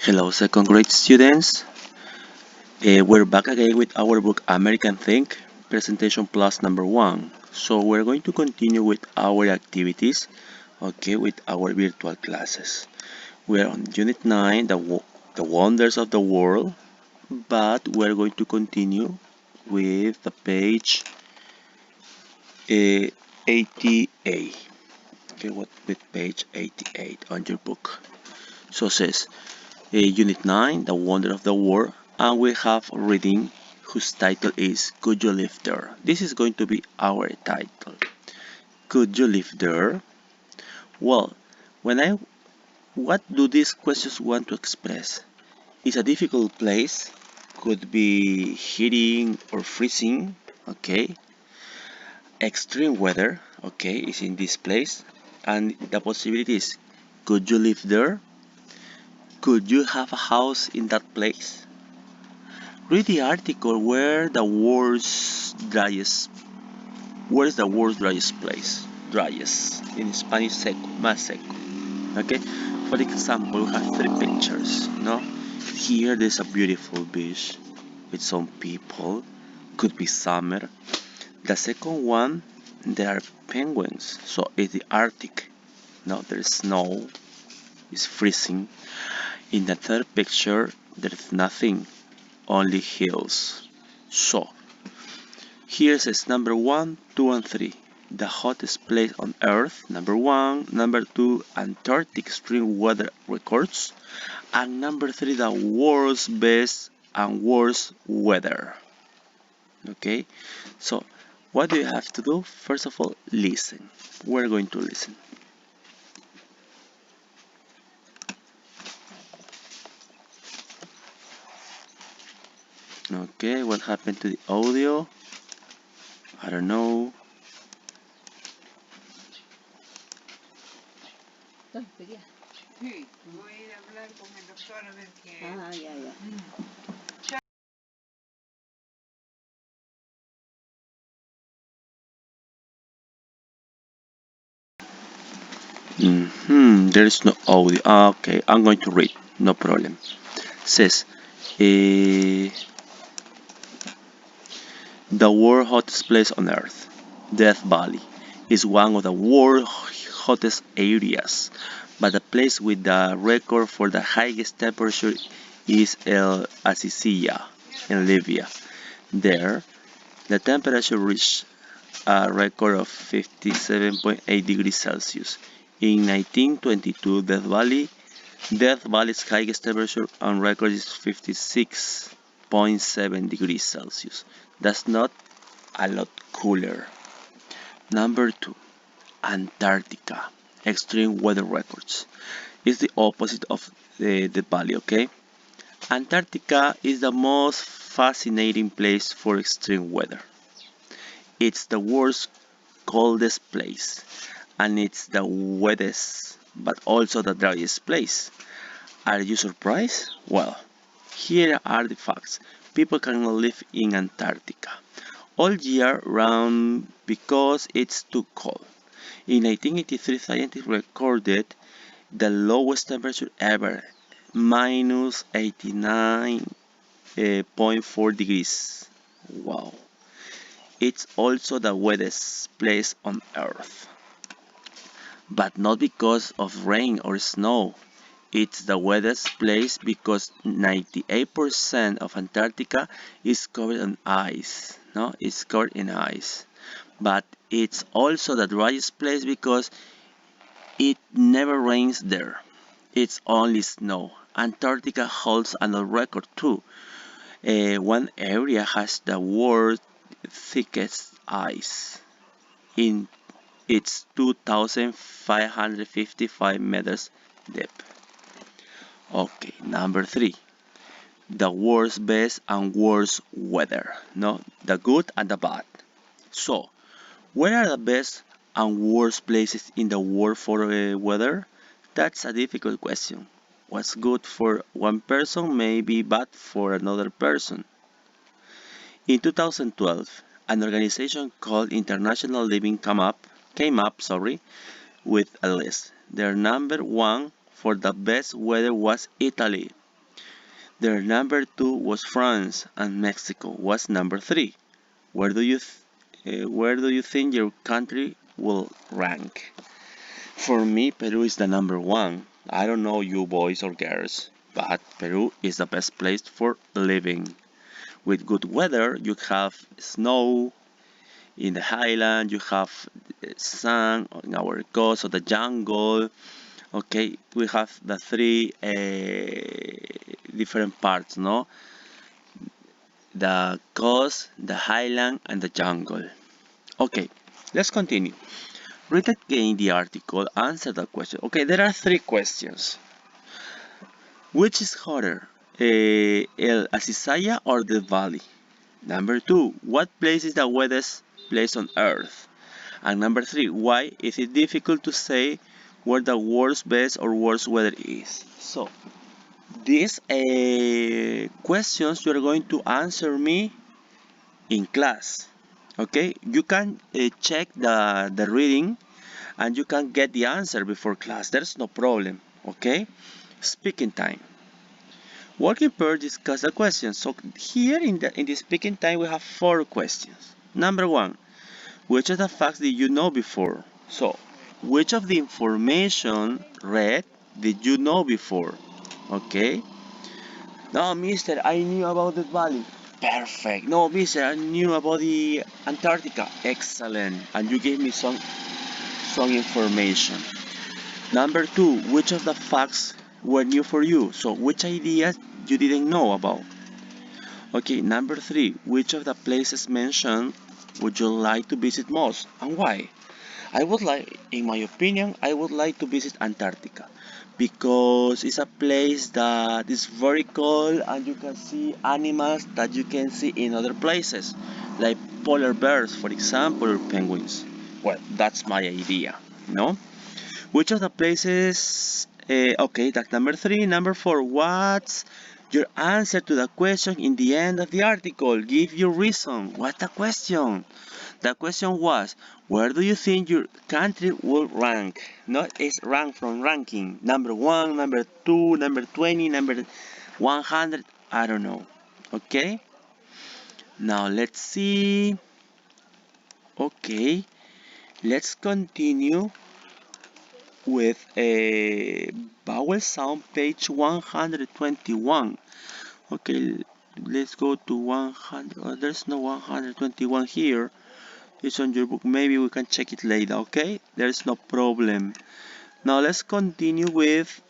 Hello, second grade students. We're back again with our book American Think, presentation plus number one. So we're going to continue with our activities, okay, with our virtual classes. We're on Unit 9, the wonders of the world, but we're going to continue with the page 88. Okay, what with page 88 on your book? So it says Unit 9, The Wonder of the World, and we have a reading whose title is Could You Live There? This is going to be our title. Could you live there? Well, what do these questions want to express? It's a difficult place, could be heating or freezing, okay? Extreme weather, okay, is in this place, and the possibility is, could you live there? Could you have a house in that place? Read the article where's the world's driest place? Driest. In Spanish, seco, más seco. Okay? For example, we have three pictures, no? Here there's a beautiful beach with some people. Could be summer. The second one, there are penguins. So it's the Arctic. No, there's snow. It's freezing. In the third picture, there's nothing. Only hills. So, here says number 1, 2, and 3. The hottest place on Earth, number 1, number 2, Antarctic extreme weather records, and number 3, the world's best and worst weather. Okay, so what do you have to do? First of all, listen. We're going to listen. Okay, what happened to the audio? I don't know. Sí, voy a ir a hablar con el doctor a ver qué. Ya. There is no audio. Okay, I'm going to read. No problem. Says, eh, the world's hottest place on Earth, Death Valley, is one of the world's hottest areas, but the place with the record for the highest temperature is El Azizia in Libya. There, the temperature reached a record of 57.8 degrees Celsius. In 1922, Death Valley's highest temperature on record is 56.7 degrees Celsius. That's not a lot cooler. Number 2, Antarctica. Extreme weather records. It's the opposite of the valley, okay? Antarctica is the most fascinating place for extreme weather. It's the world's coldest place, and it's the wettest, but also the driest place. Are you surprised? Well, here are the facts. People cannot live in Antarctica all year round because it's too cold. In 1983, scientists recorded the lowest temperature ever, minus 89.4 degrees. Wow. It's also the wettest place on Earth. But not because of rain or snow. It's the wettest place because 98% of Antarctica is covered in ice. No, it's covered in ice. But it's also the driest place because it never rains there. It's only snow. Antarctica holds another record too. One area has the world's thickest ice. In its 2,555 meters deep. Okay, number 3. The world's best and worst weather. No, the good and the bad. So, where are the best and worst places in the world for weather? That's a difficult question. What's good for one person may be bad for another person. In 2012, an organization called International Living came up with a list. Their number one for the best weather was Italy. Their number 2 was France, and Mexico was number 3. Where do you think your country will rank? For me, Peru is the number 1. I don't know you boys or girls, but Peru is the best place for living. With good weather, you have snow in the highland, you have sun in our coast of the jungle. Okay, we have the three different parts, no? The coast, the highland, and the jungle. Okay, let's continue. Read again the article, answer the question. Okay, there are 3 questions. Which is hotter, El Azizaya or the Valley? Number 2, what place is the wettest place on Earth? And number 3, why is it difficult to say where the worst, best, or worst weather is? So, these questions you are going to answer me in class. Okay, you can check the reading and you can get the answer before class. There's no problem. Okay, speaking time. Working pair discuss the questions. So here in the speaking time we have 4 questions. Number 1, which of the facts did you know before? So, which of the information read did you know before? Okay. No, mister, I knew about the valley. Perfect. No, mister, I knew about the Antarctica. Excellent. And you gave me some information. Number 2, which of the facts were new for you? So, which ideas you didn't know about? Okay, number 3, which of the places mentioned would you like to visit most and why? I would like, in my opinion, I would like to visit Antarctica because it's a place that is very cold and you can see animals that you can see in other places, like polar bears, for example, or penguins. Well, that's my idea, no? Which of the places? Okay, that's number 3. Number 4, what's your answer to the question in the end of the article? Give your reason. What's the question? The question was, where do you think your country will rank? Not is rank from ranking. Number 1, number 2, number 20, number 100. I don't know. Okay? Now let's see. Okay. Let's continue with a vowel sound page 121. Okay, let's go to 100. Oh, there's no 121 here. It's on your book. Maybe we can check it later. Okay, there's no problem. Now let's continue with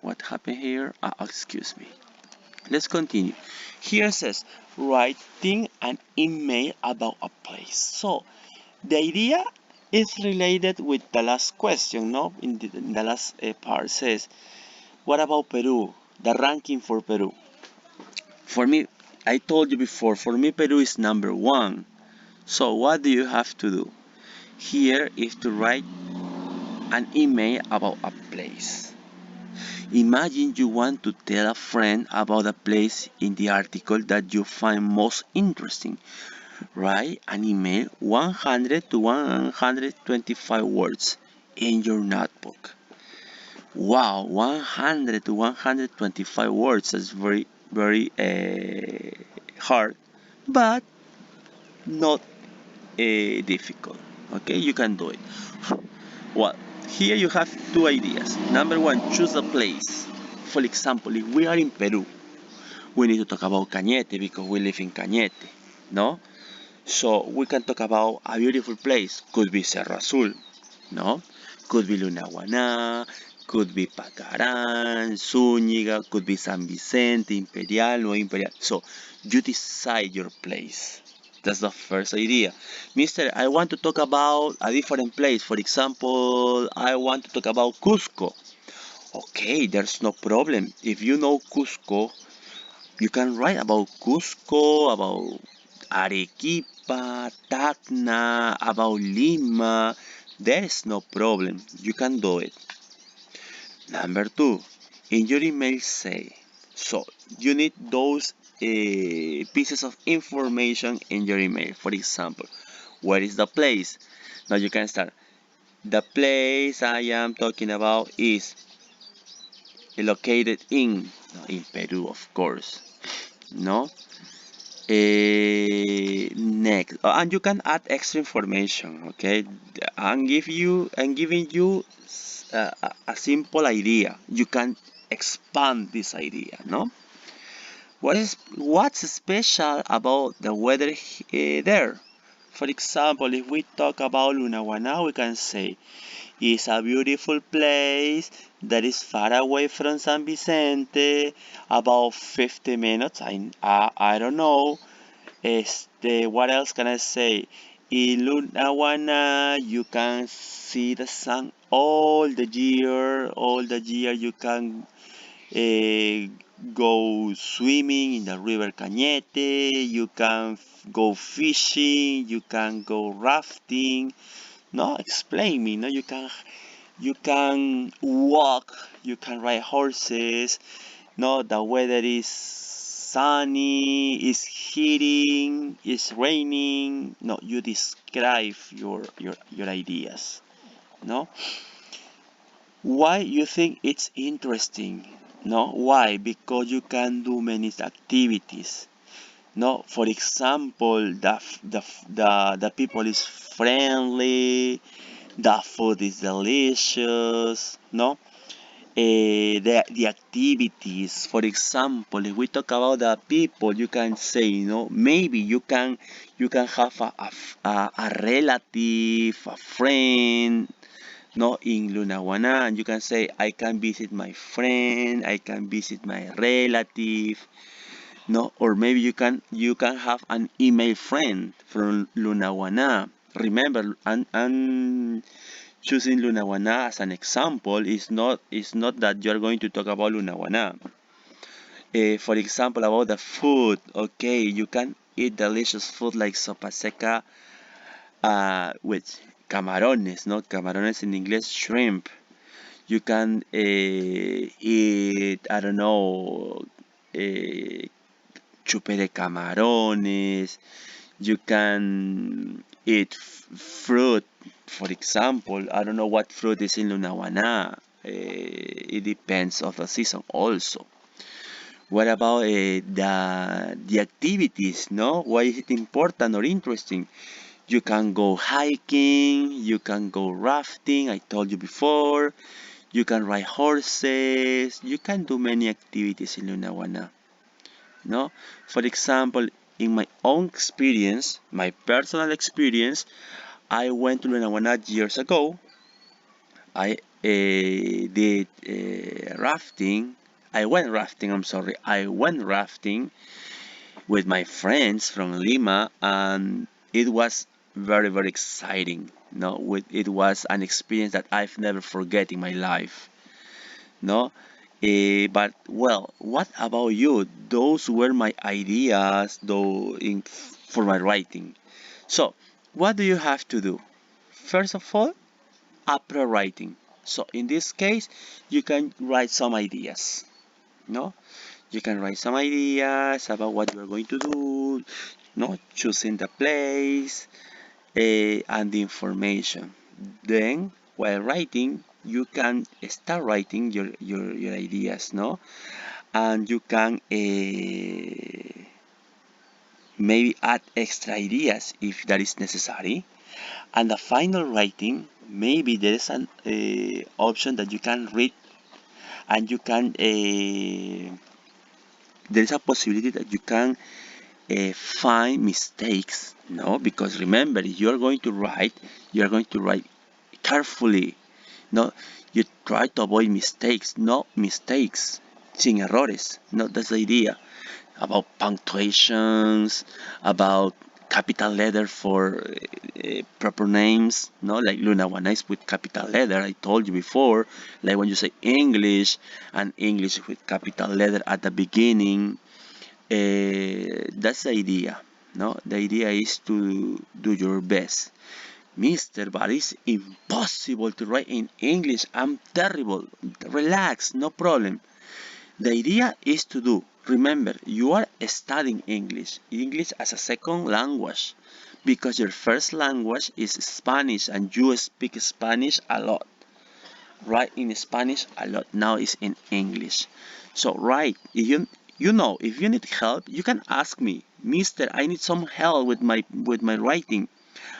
what happened here. Excuse me. Let's continue. Here it says writing an email about a place. So the idea is related with the last question, no? In the last part says, what about Peru? The ranking for Peru. For me, I told you before, for me Peru is number 1. So what do you have to do? Here is to write an email about a place. Imagine you want to tell a friend about a place in the article that you find most interesting. Write an email 100 to 125 words in your notebook. Wow, 100 to 125 words is very hard, but not difficult. Okay, you can do it. Well, here you have 2 ideas. Number 1, choose a place. For example, if we are in Peru, we need to talk about Cañete because we live in Cañete, no? So we can talk about a beautiful place. Could be Cerro Azul, no? Could be Lunahuaná, could be Pacarán, Zúñiga, could be San Vicente, Imperial, no Imperial. So you decide your place. That's the first idea. Mister, I want to talk about a different place. For example, I want to talk about Cusco. Okay, there's no problem. If you know Cusco, you can write about Cusco, about Arequipa, Tacna, about Lima. There is no problem. You can do it. Number 2, in your email say, so you need those pieces of information in your email. For example, where is the place? Now you can start. The place I am talking about is located in Peru, of course. No. Next, and you can add extra information. Okay, I'm giving you a simple idea. You can expand this idea. No, what's special about the weather there? For example, if we talk about Lunahuaná, we can say it's a beautiful place that is far away from San Vicente, about 50 minutes. I don't know. What else can I say? In Lunawana, you can see the sun all the year. All the year, you can uh, go swimming in the river Cañete. You can go fishing. You can go rafting. No, explain me. No, you can walk. You can ride horses. No, the weather is sunny, it's heating, it's raining. No, you describe your ideas. No, why you think it's interesting? No, why? Because you can do many activities. No, for example, the people is friendly, the food is delicious. No, the activities. For example, if we talk about the people, you can say, maybe you can have a relative, a friend, no, in Lunawana, and you can say, I can visit my friend, I can visit my relative, no, or maybe you can have an email friend from Lunawana. Remember, and choosing Lunawana as an example is not that you are going to talk about Lunawana. For example, about the food, okay, you can eat delicious food like sopa seca with camarones, not camarones in English, shrimp. You can eat, I don't know, uh, chupe de camarones. You can eat fruit, for example. I don't know what fruit is in Lunawana. It depends of the season also. What about the activities? No, why is it important or interesting? You can go hiking, you can go rafting. I told you before. You can ride horses. You can do many activities in Lunawana. No, for example, in my own experience, my personal experience, I went to Lunawana years ago. I did rafting. I went rafting, I'm sorry. I went rafting with my friends from Lima, and it was very, very exciting. No, it was an experience that I've never forget in my life. No, but well, what about you? Those were my ideas, though, for my writing. So, what do you have to do? First of all, upper writing. So in this case, you can write some ideas. No, you can write some ideas about what you are going to do. No, choosing the place and the information. Then, while writing, you can start writing your ideas. No, and you can maybe add extra ideas if that is necessary. And the final writing, maybe there is an option that you can read, and you can there is a possibility that you can find mistakes. No, because remember, you are going to write carefully. No, you try to avoid mistakes. No mistakes, sin errores. No, that's the idea. About punctuations, about capital letter for proper names, no, like Lunawana is with capital letter. I told you before, like when you say English, and English with capital letter at the beginning. That's the idea. No, the idea is to do your best. Mister, but it's impossible to write in English. I'm terrible. Relax, no problem. The idea is to do. Remember, you are studying English as a second language, because your first language is Spanish and you speak Spanish a lot. write in Spanish a lot. Now it's in English. So write. If if you need help, you can ask me, Mister. I need some help with my writing,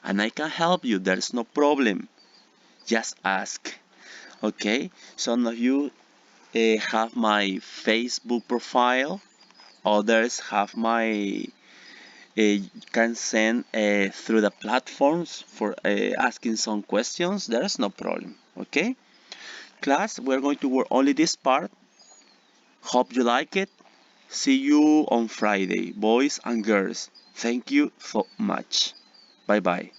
and I can help you. There's no problem. Just ask. Okay. Some of you have my Facebook profile. Others have my can send through the platforms for asking some questions. There's no problem. Okay. Class, we're going to work only this part. Hope you like it. See you on Friday, boys and girls. Thank you so much. Bye bye.